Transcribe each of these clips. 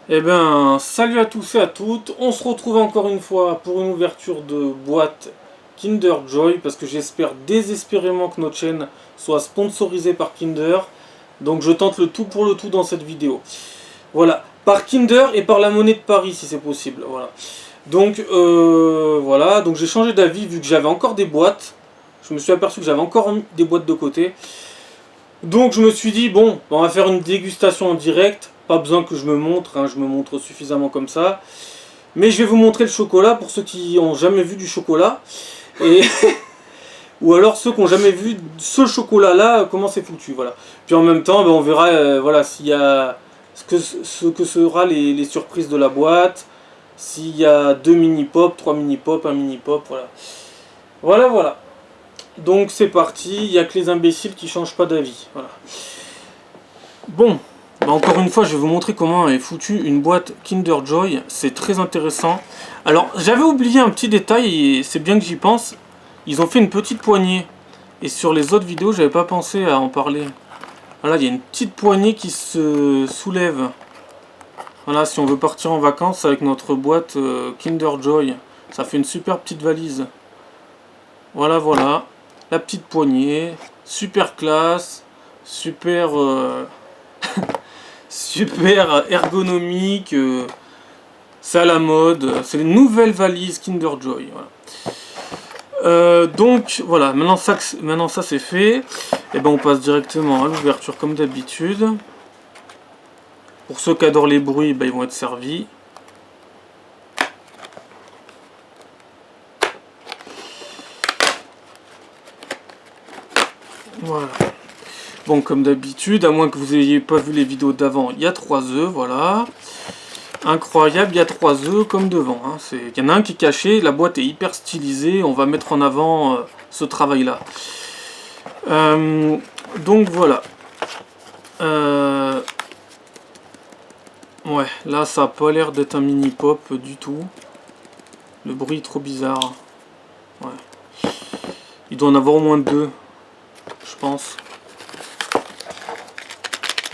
Eh ben, salut à tous et à toutes. On se retrouve encore une fois pour une ouverture de boîte Kinder Joy parce que j'espère désespérément que notre chaîne soit sponsorisée par Kinder. Donc je tente le tout pour le tout dans cette vidéo. Voilà, par Kinder et par la monnaie de Paris si c'est possible. Voilà. Donc voilà, donc j'ai changé d'avis vu que j'avais encore des boîtes. Je me suis aperçu que j'avais encore des boîtes de côté. Donc je me suis dit, bon, on va faire une dégustation en direct. Pas besoin que je me montre, hein, je me montre suffisamment comme ça. Mais je vais vous montrer le chocolat pour ceux qui n'ont jamais vu du chocolat. Et ou alors ceux qui n'ont jamais vu ce chocolat-là, comment c'est foutu. Voilà. Puis en même temps, ben, on verra voilà, s'il y a ce que sera les surprises de la boîte. S'il y a 2 mini-pop, 3 mini-pop, un mini-pop, voilà. Voilà, voilà. Donc c'est parti, il n'y a que les imbéciles qui changent pas d'avis. Voilà. Bon, bah encore une fois, je vais vous montrer comment est foutue une boîte Kinder Joy. C'est très intéressant. Alors, j'avais oublié un petit détail et c'est bien que j'y pense. Ils ont fait une petite poignée. Et sur les autres vidéos, j'avais pas pensé à en parler. Voilà, il y a une petite poignée qui se soulève. Voilà, si on veut partir en vacances avec notre boîte Kinder Joy. Ça fait une super petite valise. Voilà, voilà. La petite poignée. Super classe. Super... super ergonomique, c'est à la mode, c'est les nouvelles valises Kinder Joy. Voilà. Donc voilà, maintenant ça c'est fait, et ben on passe directement à l'ouverture comme d'habitude. Pour ceux qui adorent les bruits, ben, ils vont être servis. Voilà. Bon, comme d'habitude, à moins que vous n'ayez pas vu les vidéos d'avant, il y a 3 œufs, voilà. Incroyable, il y a 3 œufs comme devant. Hein. Il y en a un qui est caché, la boîte est hyper stylisée, on va mettre en avant ce travail-là. Donc voilà. Ouais, là ça n'a pas l'air d'être un mini-pop du tout. Le bruit est trop bizarre. Ouais. Il doit en avoir au moins 2, je pense.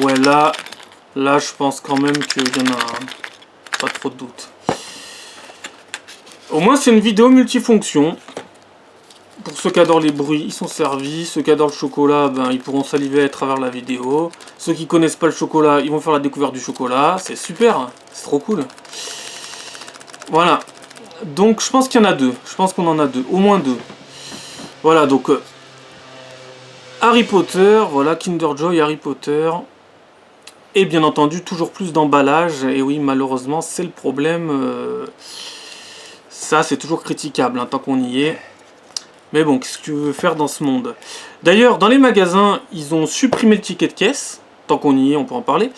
Ouais, là je pense quand même qu'il y en a pas trop de doute. Au moins c'est une vidéo multifonction. Pour ceux qui adorent les bruits, ils sont servis. Ceux qui adorent le chocolat, ben, ils pourront saliver à travers la vidéo. Ceux qui connaissent pas le chocolat, ils vont faire la découverte du chocolat. C'est super, c'est trop cool. Voilà. Donc je pense qu'il y en a 2. Je pense qu'on en a 2, au moins 2. Voilà, donc Harry Potter, voilà, Kinder Joy, Harry Potter. Et bien entendu, toujours plus d'emballage. Et oui, malheureusement, c'est le problème. Ça, c'est toujours critiquable, hein, tant qu'on y est. Mais bon, qu'est-ce que tu veux faire dans ce monde? D'ailleurs, dans les magasins, ils ont supprimé le ticket de caisse. Tant qu'on y est, on peut en parler.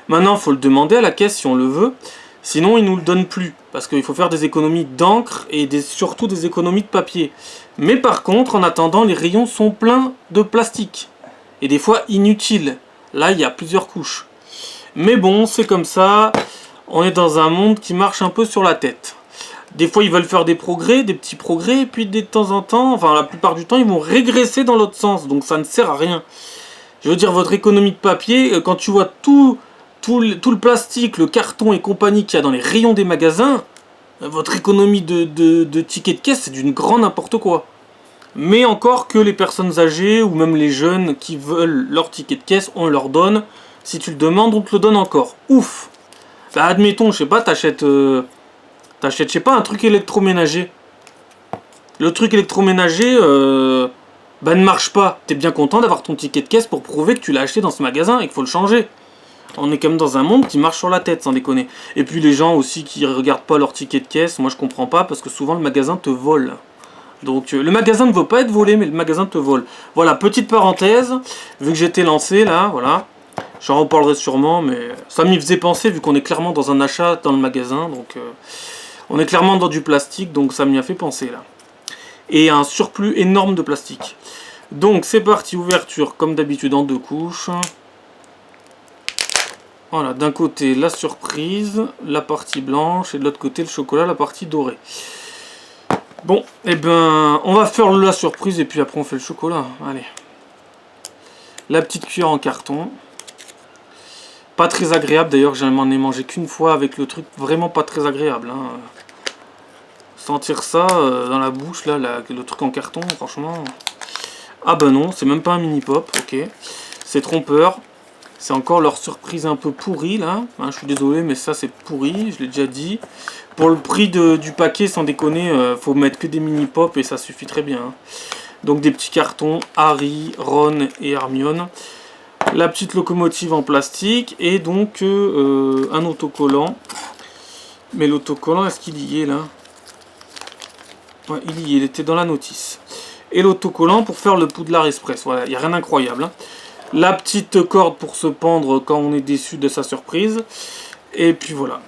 Maintenant, il faut le demander à la caisse si on le veut. Sinon, ils ne nous le donnent plus. Parce qu'il faut faire des économies d'encre et surtout des économies de papier. Mais par contre, en attendant, les rayons sont pleins de plastique. Et des fois inutiles. Là, il y a plusieurs couches. Mais bon, c'est comme ça. On est dans un monde qui marche un peu sur la tête. Des fois, ils veulent faire des progrès, des petits progrès, et puis de temps en temps, enfin la plupart du temps, ils vont régresser dans l'autre sens. Donc ça ne sert à rien. Je veux dire, votre économie de papier, quand tu vois tout le plastique, le carton et compagnie qu'il y a dans les rayons des magasins, votre économie de tickets de caisse, c'est d'une grande n'importe quoi. Mais encore que les personnes âgées, ou même les jeunes qui veulent leur ticket de caisse, on leur donne. Si tu le demandes, on te le donne encore. Ouf! Bah admettons, je sais pas, t'achètes, je sais pas, un truc électroménager. Le truc électroménager, bah ne marche pas. T'es bien content d'avoir ton ticket de caisse pour prouver que tu l'as acheté dans ce magasin et qu'il faut le changer. On est quand même dans un monde qui marche sur la tête, sans déconner. Et puis les gens aussi qui regardent pas leur ticket de caisse, moi je comprends pas parce que souvent le magasin te vole. Donc le magasin ne veut pas être volé, mais le magasin te vole. Voilà, petite parenthèse, vu que j'étais lancé là, voilà. J'en reparlerai sûrement, mais ça m'y faisait penser vu qu'on est clairement dans un achat dans le magasin. Donc on est clairement dans du plastique, donc ça m'y a fait penser là. Et un surplus énorme de plastique. Donc c'est parti, ouverture comme d'habitude en 2 couches. Voilà, d'un côté la surprise, la partie blanche, et de l'autre côté le chocolat, la partie dorée. Bon, et ben on va faire la surprise et puis après on fait le chocolat. Allez. La petite cuillère en carton. Pas très agréable, d'ailleurs, j'en ai mangé qu'une fois avec le truc vraiment pas très agréable. Hein. Sentir ça dans la bouche, là, le truc en carton, franchement... Ah bah non, c'est même pas un mini-pop, ok. C'est trompeur. C'est encore leur surprise un peu pourrie, là. Hein, je suis désolé, mais ça, c'est pourri, je l'ai déjà dit. Pour le prix du paquet, sans déconner, faut mettre que des mini-pop et ça suffit très bien. Hein. Donc des petits cartons, Harry, Ron et Hermione. La petite locomotive en plastique et donc un autocollant. Mais l'autocollant, est-ce qu'il y est là? Ouais, il y est, il était dans la notice. Et l'autocollant pour faire le Poudlard Express. Voilà, il n'y a rien d'incroyable. Hein. La petite corde pour se pendre quand on est déçu de sa surprise. Et puis voilà.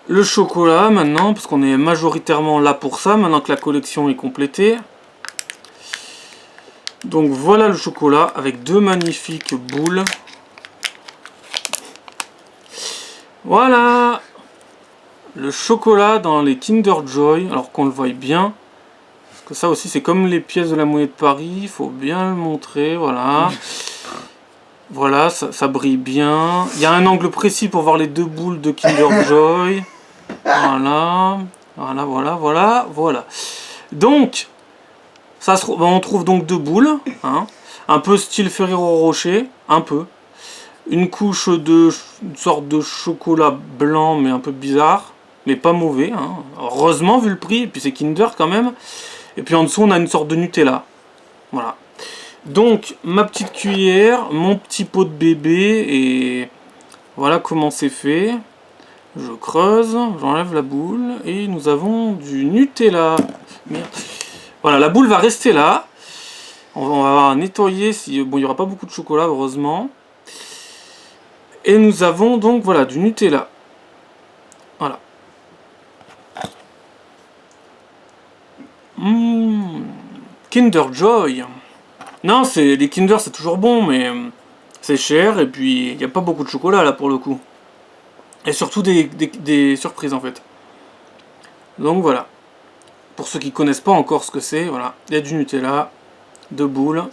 Le chocolat maintenant, parce qu'on est majoritairement là pour ça, maintenant que la collection est complétée. Donc voilà le chocolat avec deux magnifiques boules. Voilà le chocolat dans les Kinder Joy, alors qu'on le voit bien. Parce que ça aussi c'est comme les pièces de la monnaie de Paris, il faut bien le montrer, voilà. Voilà, ça brille bien. Il y a un angle précis pour voir les deux boules de Kinder Joy. Voilà, voilà. Donc... Ça on trouve donc deux boules, hein, un peu style Ferrero Rocher, un peu. Une couche une sorte de chocolat blanc, mais un peu bizarre, mais pas mauvais. Hein. Heureusement, vu le prix, et puis c'est Kinder quand même. Et puis en dessous, on a une sorte de Nutella. Voilà. Donc, ma petite cuillère, mon petit pot de bébé, et voilà comment c'est fait. Je creuse, j'enlève la boule, et nous avons du Nutella. Merde. Voilà, la boule va rester là. On va nettoyer. Bon, il n'y aura pas beaucoup de chocolat, heureusement. Et nous avons donc, voilà, du Nutella. Voilà. Kinder Joy. Non, les Kinder, c'est toujours bon, mais c'est cher. Et puis, il n'y a pas beaucoup de chocolat, là, pour le coup. Et surtout des surprises, en fait. Donc, voilà. Pour ceux qui connaissent pas encore ce que c'est, voilà, il y a du Nutella, deux boules.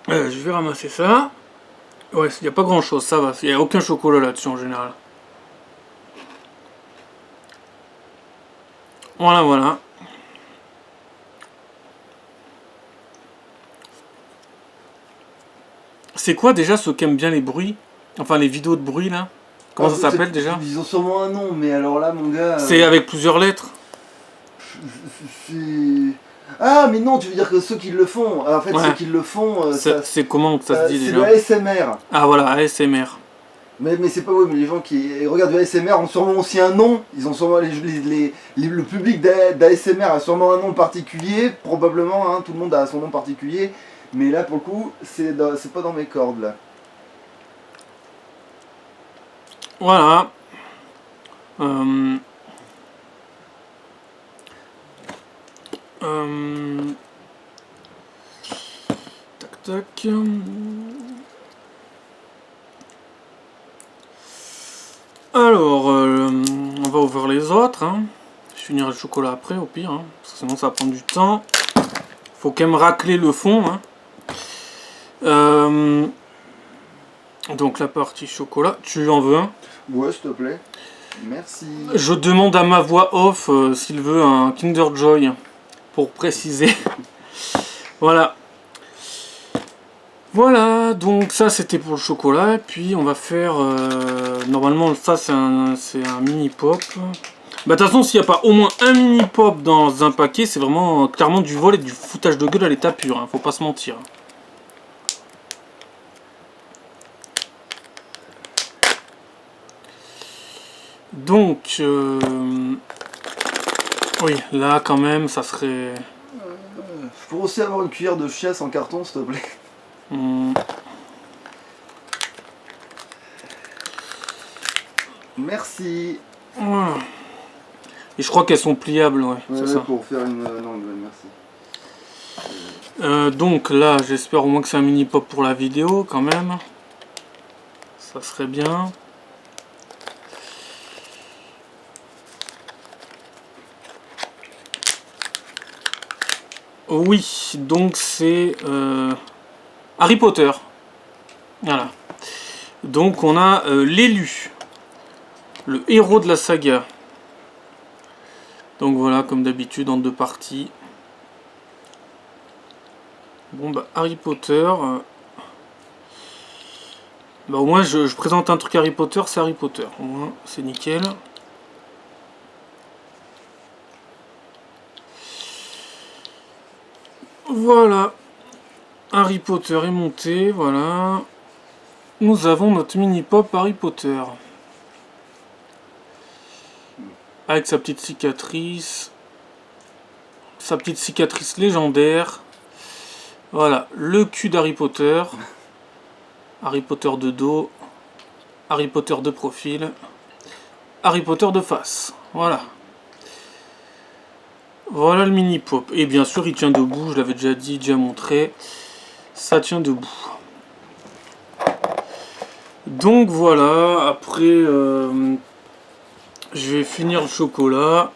Je vais ramasser ça. Ouais, il n'y a pas grand chose, ça va. Il n'y a aucun chocolat là-dessus en général. Voilà. C'est quoi déjà ceux qui aiment bien les bruits? Enfin, les vidéos de bruit là? Comment ça s'appelle déjà? Ils ont sûrement un nom, mais alors là, mon gars... C'est avec plusieurs lettres? Ah, mais non, tu veux dire que ceux qui le font... En fait, ouais. Ceux qui le font... c'est comment que ça se dit déjà? C'est le ASMR. Ah voilà, ASMR. Mais c'est pas... Oui, mais les gens qui regardent le ASMR ont sûrement aussi un nom. Ils ont sûrement... Le public d'ASMR a sûrement un nom particulier. Probablement, hein, tout le monde a son nom particulier. Mais là, pour le coup, c'est pas dans mes cordes, là. Voilà. Tac. Alors, on va ouvrir les autres. Hein. Je finirai le chocolat après, au pire. Hein, parce que sinon, ça va prendre du temps. Faut quand même racler le fond. Hein. Donc, la partie chocolat. Tu en veux un? Ouais, s'il te plaît. Merci. Je demande à ma voix off s'il veut un Kinder Joy. Pour préciser. Voilà. Voilà, donc ça c'était pour le chocolat. Et puis on va faire... normalement ça c'est un mini pop. Bah de toute façon s'il n'y a pas au moins un mini pop dans un paquet, c'est vraiment clairement du vol et du foutage de gueule à l'état pur. Hein, faut pas se mentir. Donc... oui, là quand même ça serait... Je pourrais aussi avoir une cuillère de chiasse en carton s'il te plaît. Merci. Et je crois qu'elles sont pliables, ouais, c'est ça. Pour faire une... Non, merci. Donc là, j'espère au moins que c'est un mini pop pour la vidéo quand même. Ça serait bien. Oui, donc c'est Harry Potter. Voilà. Donc on a l'élu, le héros de la saga. Donc voilà, comme d'habitude, en 2 parties. Bon bah Harry Potter. Bah au moins je présente un truc Harry Potter, c'est Harry Potter. Au moins c'est nickel. Voilà. Harry Potter est monté, voilà. Nous avons notre mini-pop Harry Potter. Avec sa petite cicatrice. Sa petite cicatrice légendaire. Voilà, le cul d'Harry Potter. Harry Potter de dos. Harry Potter de profil. Harry Potter de face. Voilà. Voilà le mini-pop. Et bien sûr, il tient debout, je l'avais déjà dit, déjà montré. Ça tient debout. Donc voilà, après, je vais finir le chocolat.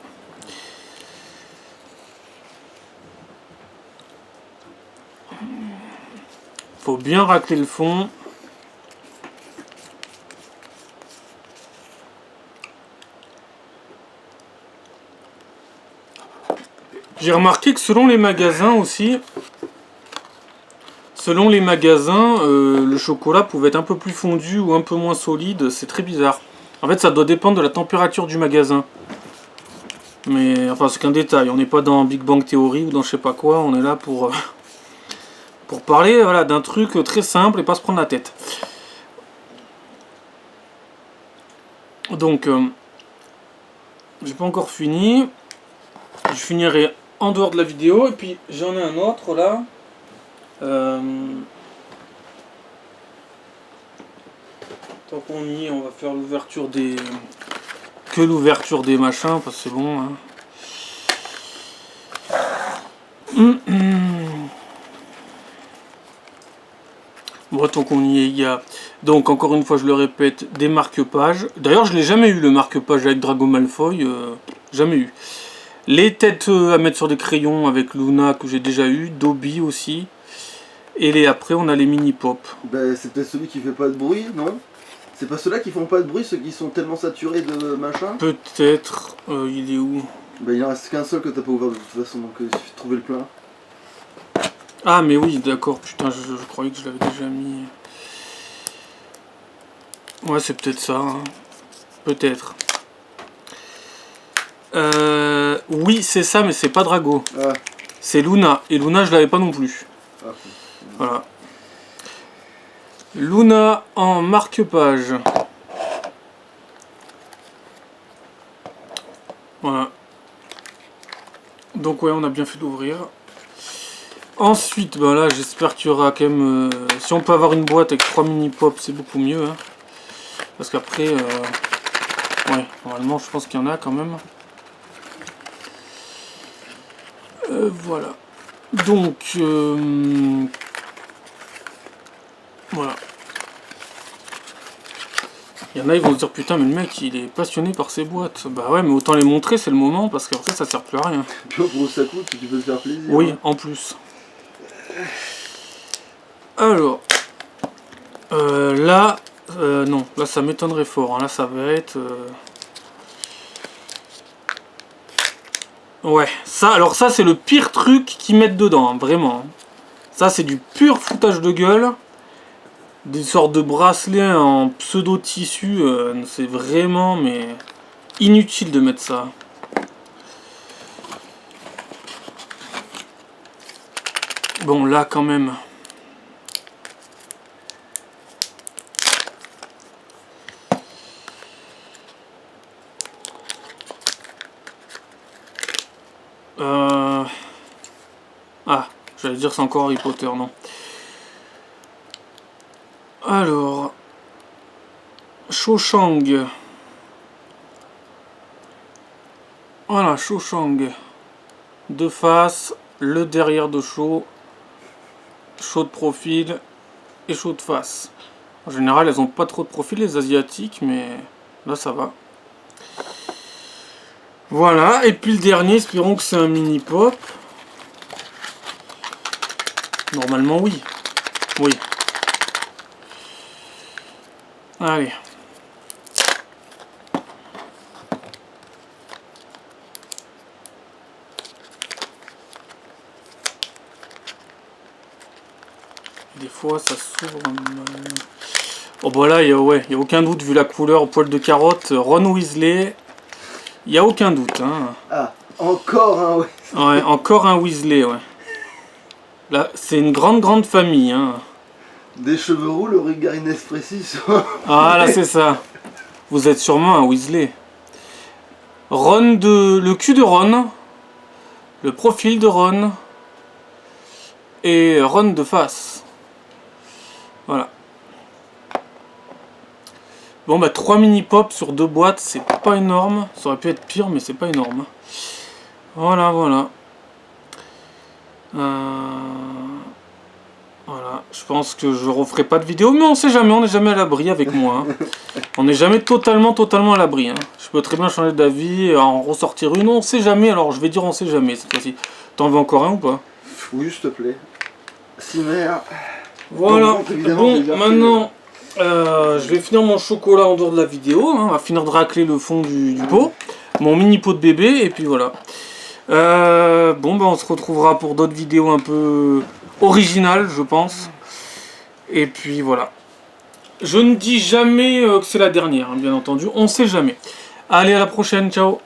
Faut bien racler le fond. J'ai remarqué que selon les magasins aussi, le chocolat pouvait être un peu plus fondu ou un peu moins solide. C'est très bizarre. En fait, ça doit dépendre de la température du magasin. Mais enfin, c'est qu'un détail. On n'est pas dans Big Bang Theory ou dans je sais pas quoi. On est là pour parler voilà, d'un truc très simple et pas se prendre la tête. Donc, j'ai pas encore fini. Je finirai en dehors de la vidéo. Et puis, j'en ai un autre là. Tant qu'on y est, on va faire l'ouverture des... Que l'ouverture des machins, parce que c'est bon. Hein. Bon, tant qu'on y est, il y a... Donc, encore une fois, je le répète, des marque-pages. D'ailleurs, je l'ai jamais eu, le marque-page avec Drago Malfoy. Jamais eu. Les têtes à mettre sur des crayons avec Luna, que j'ai déjà eu. Dobby aussi. Et après, on a les mini-pop. Ben, c'est peut-être celui qui fait pas de bruit, non? C'est pas ceux-là qui font pas de bruit, ceux qui sont tellement saturés de machin? Peut-être. Il est où? Ben, il en reste qu'un seul que t'as pas ouvert de toute façon, donc il suffit de trouver le plein. Ah, mais oui, d'accord. Putain, je croyais que je l'avais déjà mis. Ouais, c'est peut-être ça. Hein. Peut-être. Oui, c'est ça, mais c'est pas Drago. Ah. C'est Luna. Et Luna, je l'avais pas non plus. Ah. Voilà. Luna en marque-page. Voilà. Donc ouais, on a bien fait d'ouvrir. Ensuite, bah là, j'espère qu'il y aura quand même... si on peut avoir une boîte avec 3 mini-pop, c'est beaucoup mieux. Hein. Parce qu'après... ouais, normalement, je pense qu'il y en a quand même. Voilà. Donc... voilà. Il y en a, ils vont se dire, putain, mais le mec, il est passionné par ses boîtes. Bah ouais, mais autant les montrer, c'est le moment, parce qu'après, ça sert plus à rien. Tu vois, pour ça coûte, tu peux te faire plaisir. Oui, hein. en plus. Alors, là, non, là ça m'étonnerait fort. Hein. Là, ça va être. Ouais, ça, alors ça, c'est le pire truc qu'ils mettent dedans, hein, vraiment. Ça, c'est du pur foutage de gueule. Des sortes de bracelets en pseudo-tissu, c'est vraiment, mais inutile de mettre ça. Bon, là, quand même. Ah, j'allais dire c'est encore Harry Potter, non. Alors, Cho-Chang. Voilà, Cho-Chang. De face, le derrière de Cho. Cho de profil et Cho de face. En général, elles ont pas trop de profil, les asiatiques, mais là ça va. Voilà, et puis le dernier, espérons que c'est un mini-pop. Normalement, oui. Oui. Allez. Des fois ça s'ouvre. Oh bah là, y a aucun doute vu la couleur, poil de carotte, Ron Weasley. Il y a aucun doute. Hein. Ah, encore un Weasley. Ouais, encore un Weasley, ouais. Là, c'est une grande famille. Hein. Des cheveux roux, le regard inexpressif. Ah là, c'est ça. Vous êtes sûrement un Weasley. Le cul de Ron. Le profil de Ron. Et Ron de face. Voilà. Bon bah 3 mini-pop sur 2 boîtes, c'est pas énorme. Ça aurait pu être pire, mais c'est pas énorme. Voilà, voilà. Voilà, je pense que je referai pas de vidéo, mais on sait jamais, on n'est jamais à l'abri avec moi. Hein. On n'est jamais totalement à l'abri. Hein. Je peux très bien changer d'avis, en ressortir une, on sait jamais, alors je vais dire on sait jamais cette fois-ci. T'en veux encore un ou pas? Oui, s'il te plaît. Cimer. Voilà, bon, maintenant, je vais finir mon chocolat en dehors de la vidéo, hein. On va finir de racler le fond du pot, mon mini pot de bébé, et puis voilà. Bon, ben on se retrouvera pour d'autres vidéos un peu originales, je pense. Et puis voilà. Je ne dis jamais que c'est la dernière, hein, bien entendu. On sait jamais. Allez, à la prochaine. Ciao.